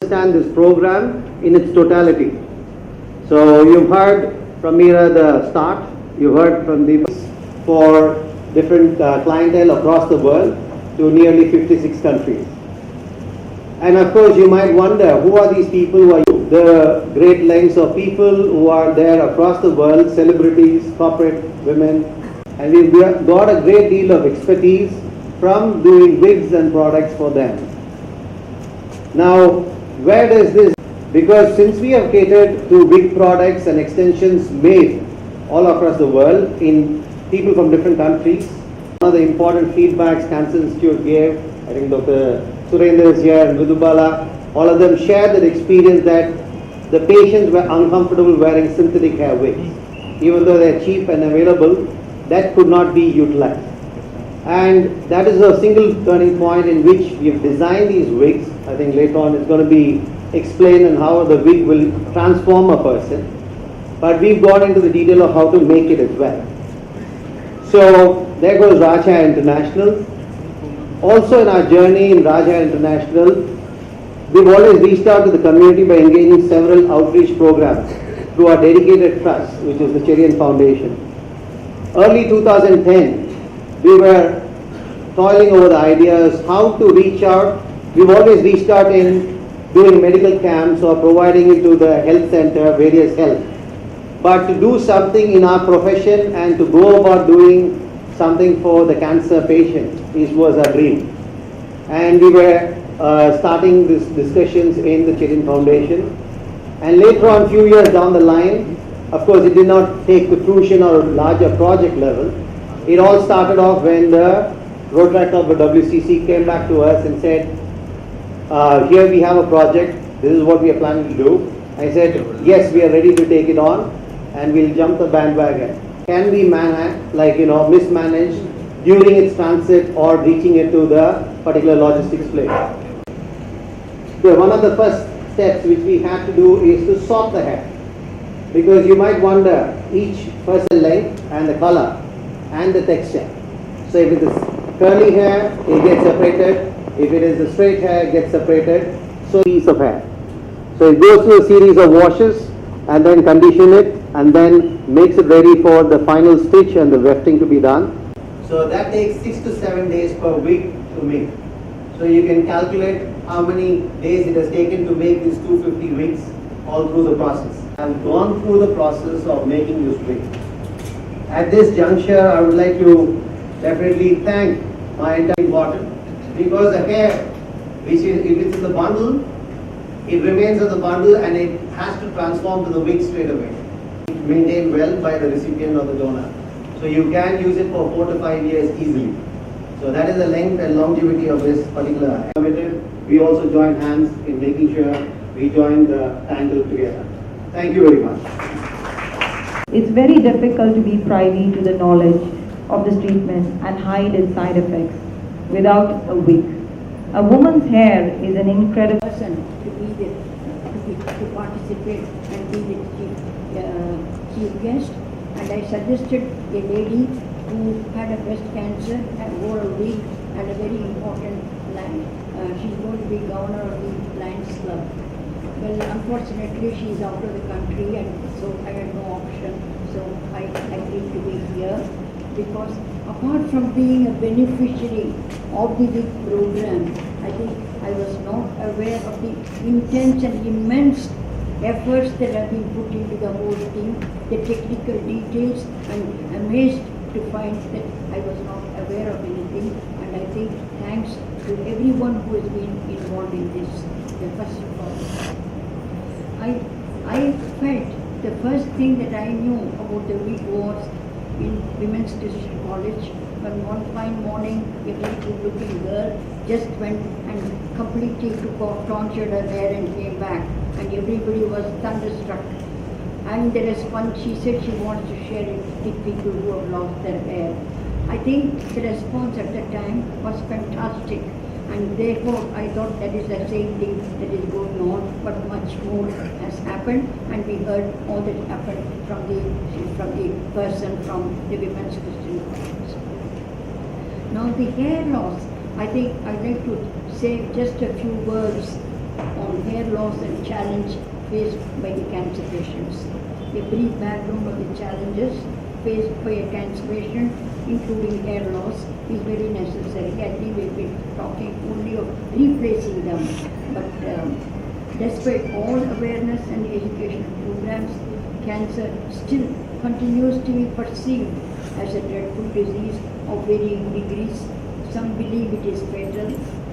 Understand this program in its totality. So you've heard from Meera the start, you heard from the for different clientele across the world to nearly 56 countries. And of course you might wonder, who are these people who are the great lengths of people who are there across the world, celebrities, corporate women, and we've got a great deal of expertise from doing wigs and products for them. Now, where does this, because since we have catered to wig products and extensions made all across the world in people from different countries, one of the important feedbacks Cancer Institute gave, I think Dr. Surendra is here and Vidubala, all of them shared that experience that the patients were uncomfortable wearing synthetic hair wigs. Even though they're cheap and available, that could not be utilized. And that is a single turning point in which we have designed these wigs. I think later on it's going to be explained on how the wig will transform a person. But we've gone into the detail of how to make it as well. So there goes Raja International. Also in our journey in Raja International, we've always reached out to the community by engaging several outreach programs through our dedicated trust, which is the Cherian Foundation. Early 2010, we were toiling over the ideas how to reach out. We've always reached out in doing medical camps or providing it to the health center, various health. But to do something in our profession and to go about doing something for the cancer patient was our dream. And we were starting these discussions in the Cherian Foundation. And later on, few years down the line, of course, it did not take the fruition or larger project level. It all started off when the Rotary Club of WCC came back to us and said, here we have a project, this is what we are planning to do. I said, yes, we are ready to take it on and we'll jump the bandwagon. Can we mismanage during its transit or reaching it to the particular logistics place? So one of the first steps which we had to do is to sort the hair. Because you might wonder each person's length and the color and the texture. So if it is curly hair, it gets separated. If it is the straight hair, it gets separated. So piece of hair. So it goes through a series of washes and then condition it and then makes it ready for the final stitch and the wefting to be done. So that takes 6 to 7 days per wig to make. So you can calculate how many days it has taken to make these 250 wigs all through the process. I've gone through the process of making this wig. At this juncture, I would like to definitely thank my entire bottom, because the hair, which is, if it's in the bundle, it remains in the bundle and it has to transform to the wig straight away. Maintained well by the recipient or the donor. So you can use it for 4 to 5 years easily. So that is the length and longevity of this particular hair. We also join hands in making sure we join the tangle together. Thank you very much. It's very difficult to be privy to the knowledge of this treatment and hide its side effects without a wig. A woman's hair is an incredible person to participate and be the chief guest. And I suggested a lady who had a breast cancer and wore a wig and a very important line. She's going to be governor of the Lions Club. Well, unfortunately, she's out of the country, and so I had no option. So I agreed to be here because apart from being a beneficiary of the WIG program, I think I was not aware of the intense and immense efforts that have been put into the whole thing, the technical details. I'm amazed to find that I was not aware of anything, and I think thanks to everyone who has been involved in this. First of all, I felt the first thing that I knew about the wig was in Women's Christian College, when one fine morning a very good looking girl just went and completely took off, tonsured her hair and came back, and everybody was thunderstruck. And the response, she said she wants to share it with people who have lost their hair. I think the response at that time was fantastic, and therefore I thought that is the same thing that is going on, but much more has happened, and we heard all that happened from the person from the Women's Christian College. Now the hair loss, I think I'd like to say just a few words on hair loss and challenge faced by the cancer patients. A brief background of the challenges faced by a cancer patient, including hair loss, is very necessary. I think we've been talking only of replacing them, but despite all awareness and educational programs, cancer still continues to be perceived as a dreadful disease of varying degrees. Some believe it is fatal,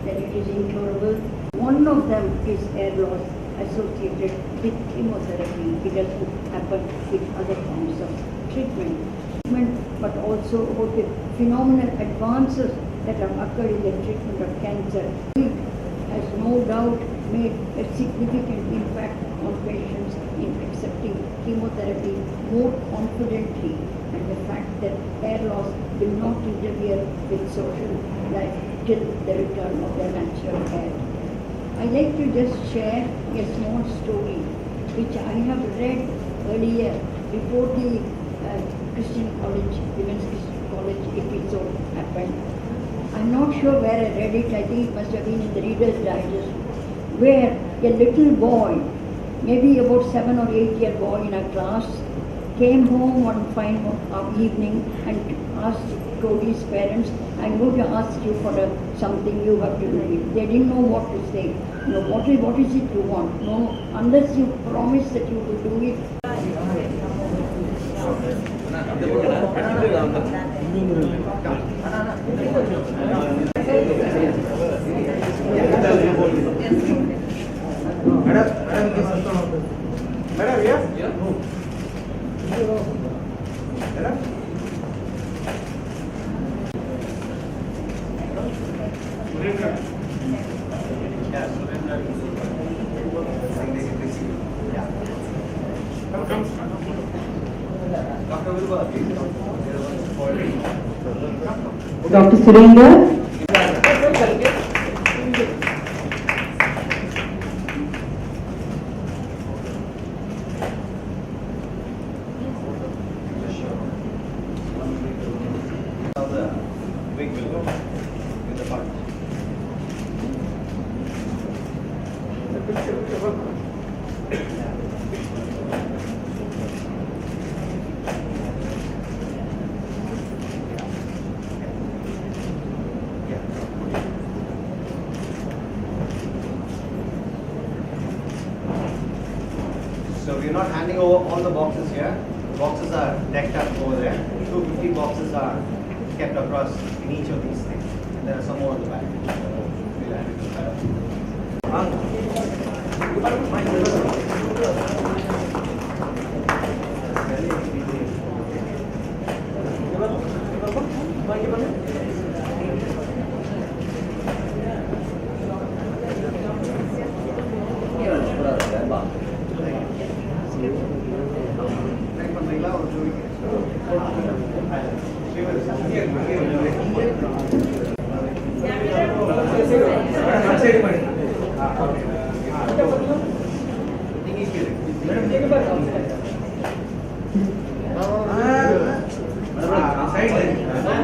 that it is incurable. One of them is hair loss associated with chemotherapy. It doesn't happen with other forms of treatment. But also about the phenomenal advances that have occurred in the treatment of cancer. It has no doubt made a significant impact on patients in accepting chemotherapy more confidently, and the fact that hair loss will not interfere with social life till the return of their natural hair. I'd like to just share a small story which I have read earlier before the Christian College, Women's Christian College episode happened. I'm not sure where I read it. I think it must have been in the Reader's Digest, where a little boy, maybe about 7 or 8-year boy in a class, came home one fine evening and told his parents, I'm going to ask you for something, you have to do it. They didn't know what to say. You know, what is it you want? No, unless you promise that you will do it. Dr. Surendra. Wig will go in the front. So we're not handing over all the boxes here. The boxes are decked up over there. 250 boxes are kept across in each of these things. And there are some more on the back. We'll add it to the back.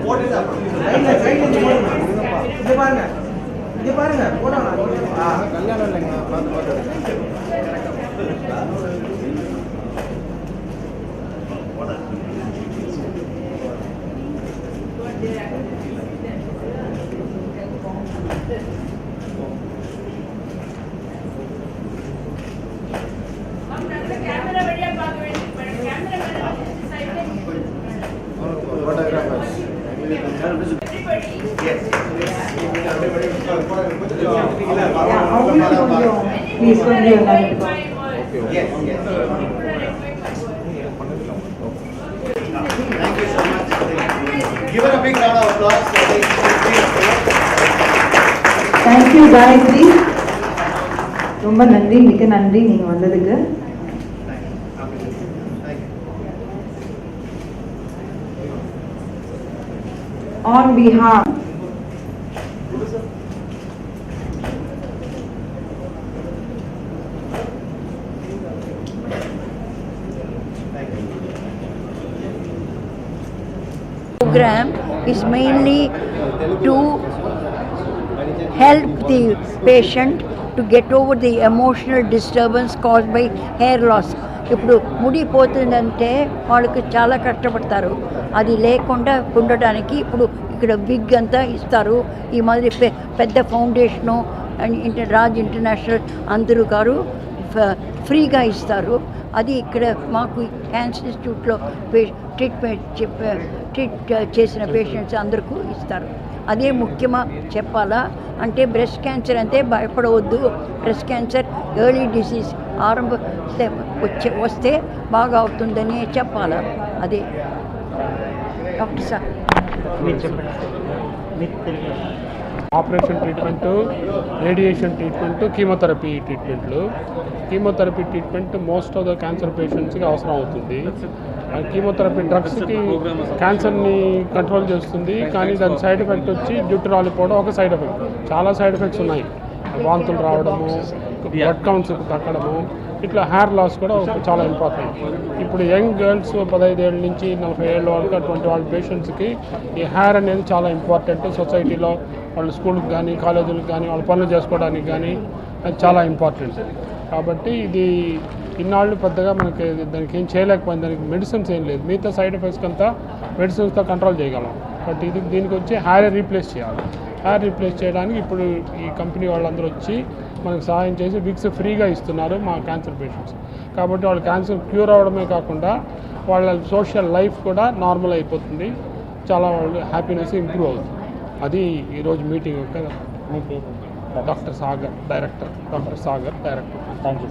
What is that? Please come here. Yes, yes. Thank you so much. Give her a big round of applause. Thank you, Gayatri. ரொம்ப நன்றி, மிக்க நன்றி நீங்க வந்ததுக்கு. On behalf program is mainly to help the patient to get over the emotional disturbance caused by hair loss. ఇప్పుడు ముడి పోతుందంటే వాళ్ళకి చాలా కష్టపడతారు, అది లేకుండా ఉండటానికి ఇప్పుడు ఇక్కడ విగ్ అంతా ఇస్తారు. ఈ మాదిరి పెద్ద ఫౌండేషను అండ్ రాజ్ ఇంటర్నేషనల్ అందరూ గారు ఫ్రీగా ఇస్తారు. అది ఇక్కడ మాకు క్యాన్సర్ ఇన్స్టిట్యూట్లో ట్రీట్ చేసిన పేషెంట్స్ అందరికీ ఇస్తారు. అదే ముఖ్యమా చెప్పాలా అంటే బ్రెస్ట్ క్యాన్సర్ అంటే భయపడవద్దు. బ్రెస్ట్ క్యాన్సర్ ఎర్లీ డిసీజ్ వస్తే బాగా అవుతుందని చెప్పాలా. అదే doctor sir operation treatment, radiation treatment, chemotherapy ట్రీట్మెంట్లు. Chemotherapy treatment most of the cancer పేషెంట్స్కి అవసరం అవుతుంది. కీమోథెరపీ డ్రగ్స్కి క్యాన్సర్ని కంట్రోల్ చేస్తుంది, కానీ దాని సైడ్ ఎఫెక్ట్ వచ్చి జుట్టు రాలిపోవడం ఒక సైడ్ ఎఫెక్ట్. చాలా సైడ్ ఎఫెక్ట్స్ ఉన్నాయి, వాంతులు రావడము, బ్లడ్ కౌంట్స్ తగ్గడము, ఇట్లా హెయిర్ లాస్ కూడా చాలా ఇంపార్టెంట్. ఇప్పుడు యంగ్ గర్ల్స్ 15 ఏళ్ళ నుంచి 40 ఏళ్ళ వరకు అటువంటి వాళ్ళ పేషెంట్స్కి ఈ హెయిర్ అనేది చాలా ఇంపార్టెంట్. సొసైటీలో వాళ్ళు స్కూల్కి కానీ కాలేజీలకు కానీ వాళ్ళ పనులు చేసుకోవడానికి కానీ అది చాలా ఇంపార్టెంట్. కాబట్టి ఇది ఇన్నాళ్ళు పెద్దగా మనకి దానికి ఏం చేయలేకపోయింది. దానికి మెడిసిన్స్ ఏం లేదు, మిగతా సైడ్ ఎఫెక్ట్స్ అంతా మెడిసిన్స్తో కంట్రోల్ చేయగలం. బట్ దీనికి వచ్చి హెయిర్ రీప్లేస్ చేయాలి. హెయిర్ రీప్లేస్ చేయడానికి ఇప్పుడు ఈ కంపెనీ వాళ్ళందరూ వచ్చి మనకు సహాయం చేసి విగ్స్ ఫ్రీగా ఇస్తున్నారు మా క్యాన్సర్ పేషెంట్స్. కాబట్టి వాళ్ళు క్యాన్సర్ క్యూర్ అవ్వడమే కాకుండా వాళ్ళ సోషల్ లైఫ్ కూడా నార్మల్ అయిపోతుంది, చాలా వాళ్ళు హ్యాపీనెస్ ఇంప్రూవ్ అవుతుంది. అది ఈరోజు మీటింగ్ యొక్క doctor Sagar director. Thank you.